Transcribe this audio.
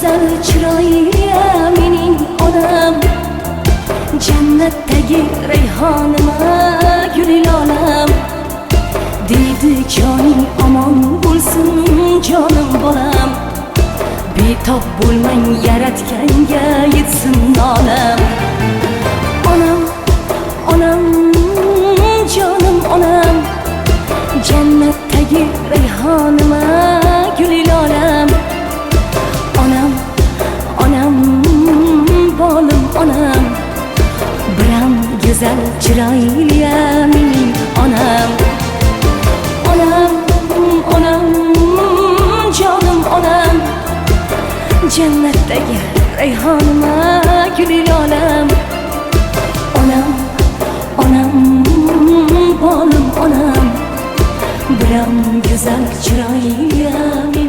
güzel chiroyli mening onam, jannatdagi rayhonima gul olam. Deydi joning omon bo'lsin jonim bolam, betob bo'lmang yaratganga yetsin olam. Onam, onam, jonim onam, jannatdagi rayhonima gul olam. Onam, onam, bolim onam, biram go'zal chiroyli mening onam. Onam, onam, jonim onam, jannatdagi rayhonima gul olam. Onam, onam, bolim onam, biram go'zal chiroyli